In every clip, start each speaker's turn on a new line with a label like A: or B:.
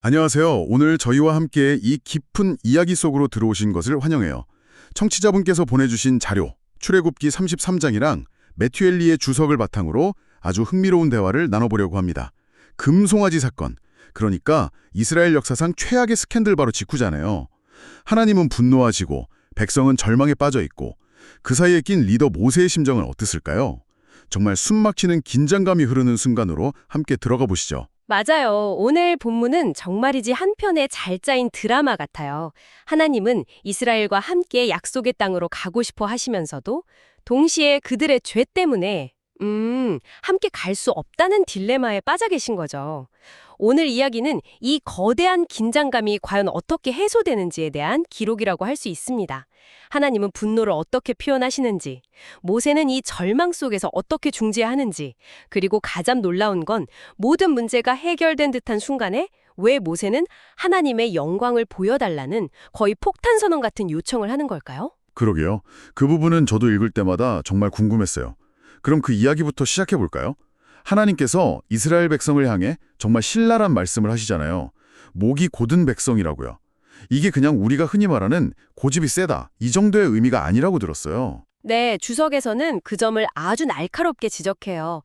A: 안녕하세요. 오늘 저희와 함께 이 깊은 이야기 속으로 들어오신 것을 환영해요. 청취자분께서 보내주신 자료, 출애굽기 33장이랑 매튜엘리의 주석을 바탕으로 아주 흥미로운 대화를 나눠보려고 합니다. 금송아지 사건, 그러니까 이스라엘 역사상 최악의 스캔들 바로 직후잖아요. 하나님은 분노하시고 백성은 절망에 빠져 있고 그 사이에 낀 리더 모세의 심정은 어땠을까요? 정말 숨막히는 긴장감이 흐르는 순간으로 함께 들어가 보시죠.
B: 맞아요. 오늘 본문은 정말이지 한 편의 잘 짜인 드라마 같아요. 하나님은 이스라엘과 함께 약속의 땅으로 가고 싶어 하시면서도 동시에 그들의 죄 때문에 함께 갈 수 없다는 딜레마에 빠져 계신 거죠. 오늘 이야기는 이 거대한 긴장감이 과연 어떻게 해소되는지에 대한 기록이라고 할 수 있습니다. 하나님은 분노를 어떻게 표현하시는지, 모세는 이 절망 속에서 어떻게 중재하는지, 그리고 가장 놀라운 건 모든 문제가 해결된 듯한 순간에 왜 모세는 하나님의 영광을 보여달라는 거의 폭탄 선언 같은 요청을 하는 걸까요?
A: 그러게요. 그 부분은 저도 읽을 때마다 정말 궁금했어요. 그럼 그 이야기부터 시작해 볼까요? 하나님께서 이스라엘 백성을 향해 정말 신랄한 말씀을 하시잖아요. 목이 곧은 백성이라고요. 이게 그냥 우리가 흔히 말하는 고집이 세다, 이 정도의 의미가 아니라고 들었어요.
B: 네, 주석에서는 그 점을 아주 날카롭게 지적해요.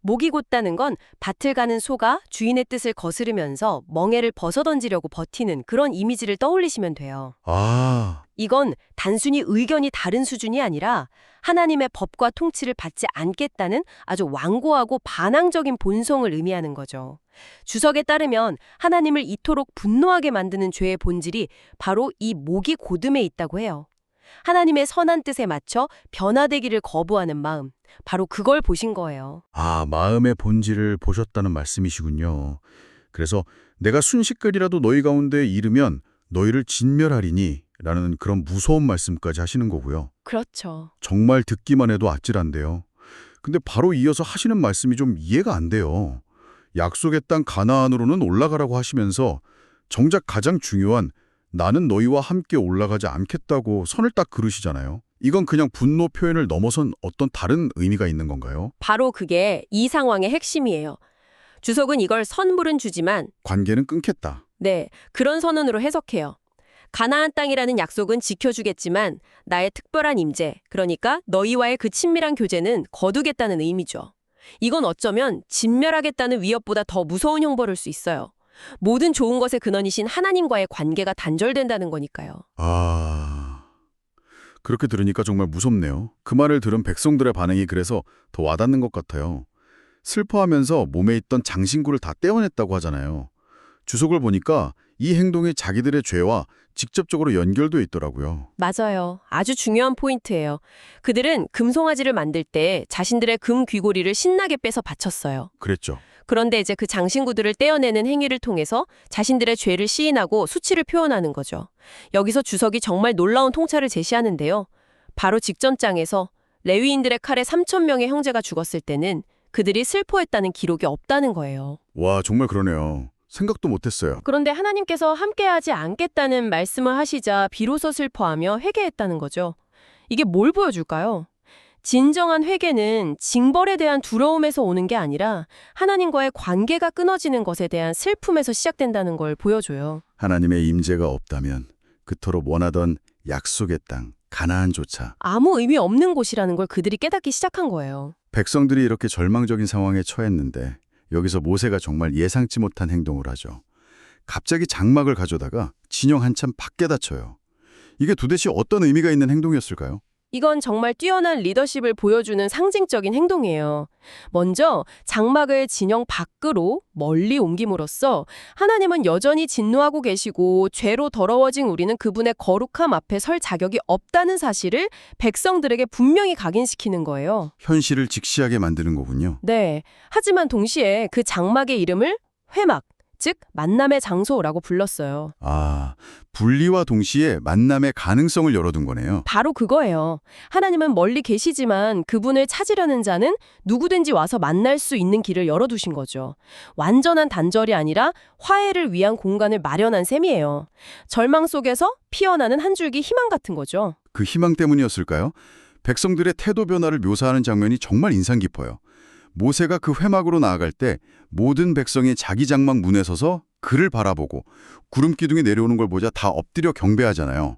B: 목이 곧다는 건 밭을 가는 소가 주인의 뜻을 거스르면서 멍에를 벗어던지려고 버티는 그런 이미지를 떠올리시면 돼요.
A: 아,
B: 이건 단순히 의견이 다른 수준이 아니라 하나님의 법과 통치를 받지 않겠다는 아주 완고하고 반항적인 본성을 의미하는 거죠. 주석에 따르면 하나님을 이토록 분노하게 만드는 죄의 본질이 바로 이 목이 곧음에 있다고 해요. 하나님의 선한 뜻에 맞춰 변화되기를 거부하는 마음, 바로 그걸 보신 거예요.
A: 마음의 본질을 보셨다는 말씀이시군요. 그래서 내가 순식간이라도 너희 가운데 이르면 너희를 진멸하리니 라는 그런 무서운 말씀까지 하시는 거고요.
B: 그렇죠.
A: 정말 듣기만 해도 아찔한데요. 근데 바로 이어서 하시는 말씀이 좀 이해가 안 돼요. 약속의 땅 가나안으로는 올라가라고 하시면서 정작 가장 중요한 나는 너희와 함께 올라가지 않겠다고 선을 딱 그으시잖아요. 이건 그냥 분노 표현을 넘어선 어떤 다른 의미가 있는 건가요?
B: 바로 그게 이 상황의 핵심이에요. 주석은 이걸 선물은 주지만
A: 관계는 끊겠다.
B: 네, 그런 선언으로 해석해요. 가나안 땅이라는 약속은 지켜주겠지만 나의 특별한 임재, 그러니까 너희와의 그 친밀한 교제는 거두겠다는 의미죠. 이건 어쩌면 진멸하겠다는 위협보다 더 무서운 형벌일 수 있어요. 모든 좋은 것의 근원이신 하나님과의 관계가 단절된다는 거니까요.
A: 그렇게 들으니까 정말 무섭네요. 그 말을 들은 백성들의 반응이 그래서 더 와닿는 것 같아요. 슬퍼하면서 몸에 있던 장신구를 다 떼어냈다고 하잖아요. 주석을 보니까 이 행동이 자기들의 죄와 직접적으로 연결돼 있더라고요.
B: 맞아요. 아주 중요한 포인트예요. 그들은 금송아지를 만들 때 자신들의 금 귀고리를 신나게 빼서 바쳤어요.
A: 그랬죠.
B: 그런데 이제 그 장신구들을 떼어내는 행위를 통해서 자신들의 죄를 시인하고 수치를 표현하는 거죠. 여기서 주석이 정말 놀라운 통찰을 제시하는데요. 바로 직전 장에서 레위인들의 칼에 3천 명의 형제가 죽었을 때는 그들이 슬퍼했다는 기록이 없다는 거예요.
A: 와, 정말 그러네요. 생각도 못했어요.
B: 그런데 하나님께서 함께하지 않겠다는 말씀을 하시자 비로소 슬퍼하며 회개했다는 거죠. 이게 뭘 보여줄까요? 진정한 회개는 징벌에 대한 두려움에서 오는 게 아니라 하나님과의 관계가 끊어지는 것에 대한 슬픔에서 시작된다는 걸 보여줘요.
A: 하나님의 임재가 없다면 그토록 원하던 약속의 땅, 가나안조차
B: 아무 의미 없는 곳이라는 걸 그들이 깨닫기 시작한 거예요.
A: 백성들이 이렇게 절망적인 상황에 처했는데 여기서 모세가 정말 예상치 못한 행동을 하죠. 갑자기 장막을 가져다가 진영 한참 밖에다 쳐요. 이게 도대체 어떤 의미가 있는 행동이었을까요?
B: 이건 정말 뛰어난 리더십을 보여주는 상징적인 행동이에요. 먼저 장막을 진영 밖으로 멀리 옮김으로써 하나님은 여전히 진노하고 계시고 죄로 더러워진 우리는 그분의 거룩함 앞에 설 자격이 없다는 사실을 백성들에게 분명히 각인시키는 거예요.
A: 현실을 직시하게 만드는 거군요.
B: 네. 하지만 동시에 그 장막의 이름을 회막, 즉 만남의 장소라고 불렀어요.
A: 분리와 동시에 만남의 가능성을 열어둔 거네요.
B: 바로 그거예요. 하나님은 멀리 계시지만 그분을 찾으려는 자는 누구든지 와서 만날 수 있는 길을 열어두신 거죠. 완전한 단절이 아니라 화해를 위한 공간을 마련한 셈이에요. 절망 속에서 피어나는 한 줄기 희망 같은 거죠.
A: 그 희망 때문이었을까요? 백성들의 태도 변화를 묘사하는 장면이 정말 인상 깊어요. 모세가 그 회막으로 나아갈 때 모든 백성이 자기 장막 문에 서서 그를 바라보고 구름 기둥이 내려오는 걸 보자 다 엎드려 경배하잖아요.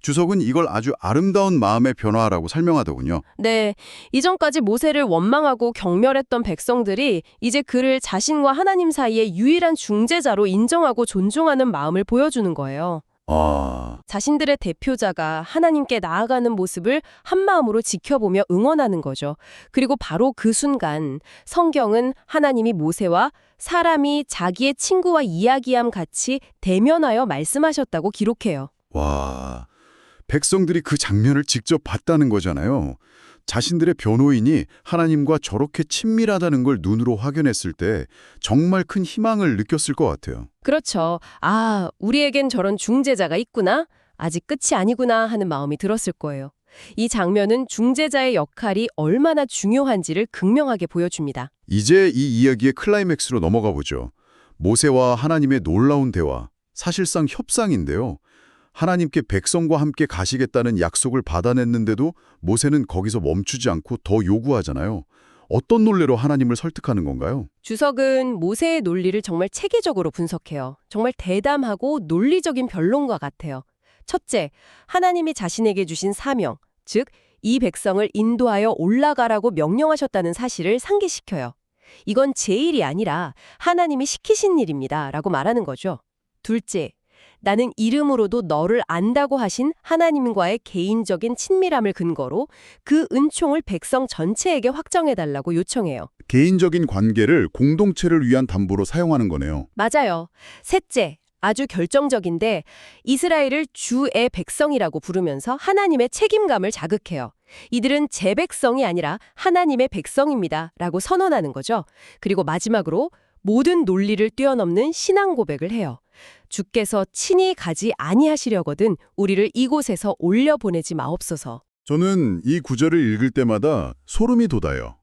A: 주석은 이걸 아주 아름다운 마음의 변화라고 설명하더군요.
B: 네, 이전까지 모세를 원망하고 경멸했던 백성들이 이제 그를 자신과 하나님 사이의 유일한 중재자로 인정하고 존중하는 마음을 보여주는 거예요.
A: 아,
B: 자신들의 대표자가 하나님께 나아가는 모습을 한마음으로 지켜보며 응원하는 거죠. 그리고 바로 그 순간 성경은 하나님이 모세와 사람이 자기의 친구와 이야기함 같이 대면하여 말씀하셨다고 기록해요.
A: 와, 백성들이 그 장면을 직접 봤다는 거잖아요. 자신들의 변호인이 하나님과 저렇게 친밀하다는 걸 눈으로 확인했을 때 정말 큰 희망을 느꼈을 것 같아요.
B: 그렇죠. 아, 우리에겐 저런 중재자가 있구나. 아직 끝이 아니구나 하는 마음이 들었을 거예요. 이 장면은 중재자의 역할이 얼마나 중요한지를 극명하게 보여줍니다.
A: 이제 이 이야기의 클라이맥스로 넘어가 보죠. 모세와 하나님의 놀라운 대화, 사실상 협상인데요. 하나님께 백성과 함께 가시겠다는 약속을 받아냈는데도 모세는 거기서 멈추지 않고 더 요구하잖아요. 어떤 논리로 하나님을 설득하는 건가요?
B: 주석은 모세의 논리를 정말 체계적으로 분석해요. 정말 대담하고 논리적인 변론과 같아요. 첫째, 하나님이 자신에게 주신 사명, 즉 이 백성을 인도하여 올라가라고 명령하셨다는 사실을 상기시켜요. 이건 제 일이 아니라 하나님이 시키신 일입니다. 라고 말하는 거죠. 둘째, 나는 이름으로도 너를 안다고 하신 하나님과의 개인적인 친밀함을 근거로 그 은총을 백성 전체에게 확정해달라고 요청해요.
A: 개인적인 관계를 공동체를 위한 담보로 사용하는 거네요.
B: 맞아요. 셋째, 아주 결정적인데 이스라엘을 주의 백성이라고 부르면서 하나님의 책임감을 자극해요. 이들은 제 백성이 아니라 하나님의 백성입니다. 라고 선언하는 거죠. 그리고 마지막으로 모든 논리를 뛰어넘는 신앙 고백을 해요. 주께서 친히 가지 아니하시려거든 우리를 이곳에서 올려보내지 마옵소서.
A: 저는 이 구절을 읽을 때마다 소름이 돋아요.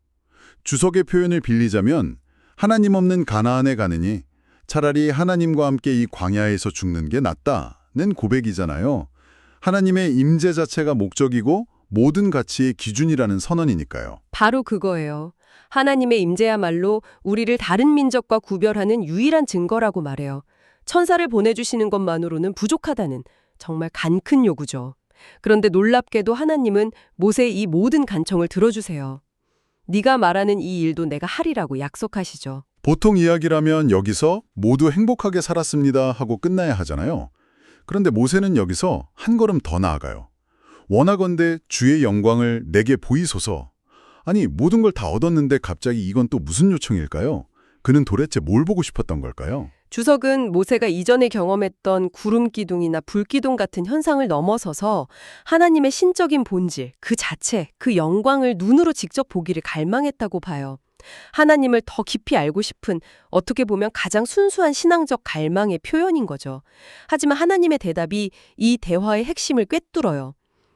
A: 주석의 표현을 빌리자면 하나님 없는 가나안에 가느니 차라리 하나님과 함께 이 광야에서 죽는 게 낫다는 고백이잖아요. 하나님의 임재 자체가 목적이고 모든 가치의 기준이라는 선언이니까요.
B: 바로 그거예요. 하나님의 임재야말로 우리를 다른 민족과 구별하는 유일한 증거라고 말해요. 천사를 보내주시는 것만으로는 부족하다는 정말 간큰 요구죠. 그런데 놀랍게도 하나님은 모세의 이 모든 간청을 들어주세요. 네가 말하는 이 일도 내가 하리라고 약속하시죠.
A: 보통 이야기라면 여기서 모두 행복하게 살았습니다 하고 끝나야 하잖아요. 그런데 모세는 여기서 한 걸음 더 나아가요. 원하건대 주의 영광을 내게 보이소서. 아니, 모든 걸 다 얻었는데 갑자기 이건 또 무슨 요청일까요? 그는 도대체 뭘 보고 싶었던 걸까요?
B: 주석은 모세가 이전에 경험했던 구름 기둥이나 불 기둥 같은 현상을 넘어서서 하나님의 신적인 본질, 그 자체, 그 영광을 눈으로 직접 보기를 갈망했다고 봐요. 하나님을 더 깊이 알고 싶은 어떻게 보면 가장 순수한 신앙적 갈망의 표현인 거죠. 하지만 하나님의 대답이 이 대화의 핵심을 꿰뚫어요.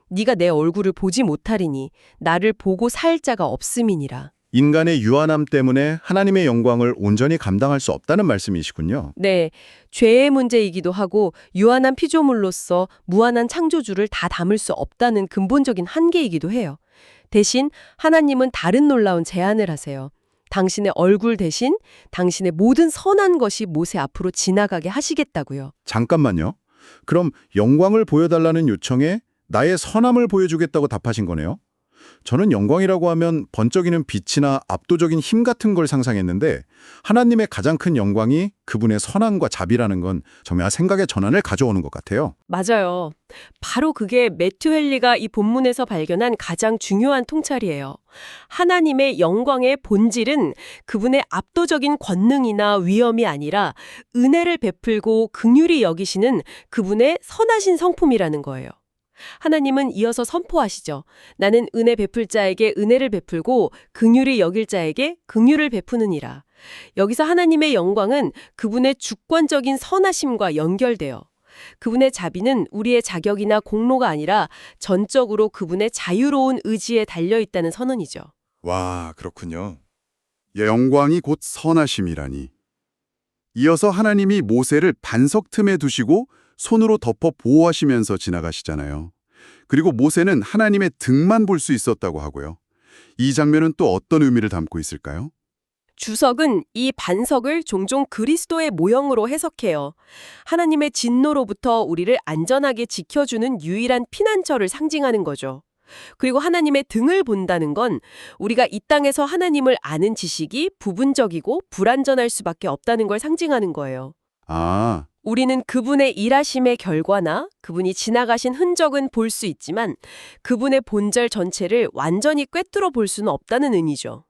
B: 네가 내 얼굴을 보지 못하리니 나를 보고 살 자가 없음이니라.
C: 인간의 유한함 때문에 하나님의 영광을 온전히 감당할 수 없다는 말씀이시군요.
B: 네, 죄의 문제이기도 하고 유한한 피조물로서 무한한 창조주를 다 담을 수 없다는 근본적인 한계이기도 해요. 대신 하나님은 다른 놀라운 제안을 하세요. 당신의 얼굴 대신 당신의 모든 선한 것이 모세 앞으로 지나가게 하시겠다고요.
C: 잠깐만요. 그럼 영광을 보여달라는 요청에 나의 선함을 보여주겠다고 답하신 거네요. 저는 영광이라고 하면 번쩍이는 빛이나 압도적인 힘 같은 걸 상상했는데 하나님의 가장 큰 영광이 그분의 선함과 자비라는 건 정말 생각의 전환을 가져오는 것 같아요.
B: 맞아요. 바로 그게 매튜 헨리가 이 본문에서 발견한 가장 중요한 통찰이에요. 하나님의 영광의 본질은 그분의 압도적인 권능이나 위엄이 아니라 은혜를 베풀고 긍휼히 여기시는 그분의 선하신 성품이라는 거예요. 하나님은 이어서 선포하시죠. 나는 은혜 베풀 자에게 은혜를 베풀고 긍휼히 여길 자에게 긍휼을 베푸느니라. 여기서 하나님의 영광은 그분의 주권적인 선하심과 연결돼요. 그분의 자비는 우리의 자격이나 공로가 아니라 전적으로 그분의 자유로운 의지에 달려있다는 선언이죠.
A: 와, 그렇군요. 영광이 곧 선하심이라니. 이어서 하나님이 모세를 반석 틈에 두시고 손으로 덮어 보호하시면서 지나가시잖아요. 그리고 모세는 하나님의 등만 볼 수 있었다고 하고요. 이 장면은 또 어떤 의미를 담고 있을까요?
B: 주석은 이 반석을 종종 그리스도의 모형으로 해석해요. 하나님의 진노로부터 우리를 안전하게 지켜주는 유일한 피난처를 상징하는 거죠. 그리고 하나님의 등을 본다는 건 우리가 이 땅에서 하나님을 아는 지식이 부분적이고 불완전할 수밖에 없다는 걸 상징하는 거예요.
A: 아,
B: 우리는 그분의 일하심의 결과나 그분이 지나가신 흔적은 볼 수 있지만 그분의 본질 전체를 완전히 꿰뚫어 볼 수는 없다는 의미죠.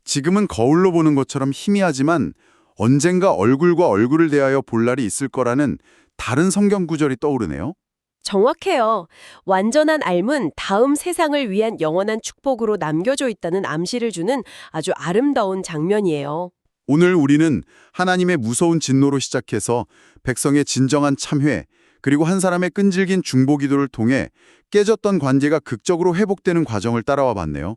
A: 지금은 거울로 보는 것처럼 희미하지만 언젠가 얼굴과 얼굴을 대하여 볼 날이 있을 거라는 다른 성경 구절이 떠오르네요.
B: 정확해요. 완전한 알문 다음 세상을 위한 영원한 축복으로 남겨져 있다는 암시를 주는 아주 아름다운 장면이에요.
A: 오늘 우리는 하나님의 무서운 진노로 시작해서 백성의 진정한 참회, 그리고 한 사람의 끈질긴 중보기도를 통해 깨졌던 관계가 극적으로 회복되는 과정을 따라와 봤네요.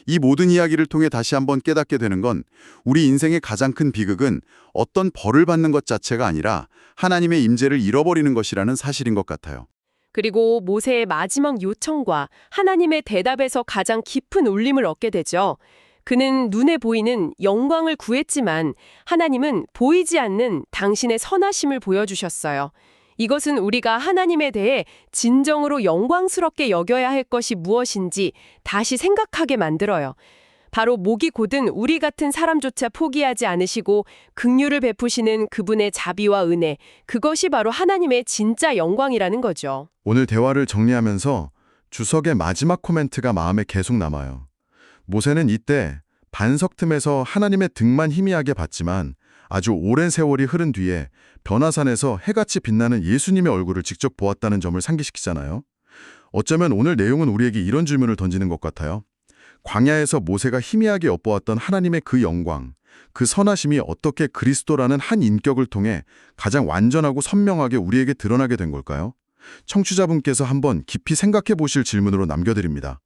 A: 이 모든 이야기를 통해 다시 한번 깨닫게 되는 건 우리 인생의 가장 큰 비극은 어떤 벌을 받는 것 자체가 아니라 하나님의 임재를 잃어버리는 것이라는 사실인 것 같아요.
B: 그리고 모세의 마지막 요청과 하나님의 대답에서 가장 깊은 울림을 얻게 되죠. 그는 눈에 보이는 영광을 구했지만 하나님은 보이지 않는 당신의 선하심을 보여주셨어요. 이것은 우리가 하나님에 대해 진정으로 영광스럽게 여겨야 할 것이 무엇인지 다시 생각하게 만들어요. 바로 목이 곧은 우리 같은 사람조차 포기하지 않으시고 긍휼을 베푸시는 그분의 자비와 은혜, 그것이 바로 하나님의 진짜 영광이라는 거죠.
A: 오늘 대화를 정리하면서 주석의 마지막 코멘트가 마음에 계속 남아요. 모세는 이때 반석 틈에서 하나님의 등만 희미하게 봤지만 아주 오랜 세월이 흐른 뒤에 변화산에서 해같이 빛나는 예수님의 얼굴을 직접 보았다는 점을 상기시키잖아요. 어쩌면 오늘 내용은 우리에게 이런 질문을 던지는 것 같아요. 광야에서 모세가 희미하게 엿보았던 하나님의 그 영광, 그 선하심이 어떻게 그리스도라는 한 인격을 통해 가장 완전하고 선명하게 우리에게 드러나게 된 걸까요? 청취자분께서 한번 깊이 생각해 보실 질문으로 남겨드립니다.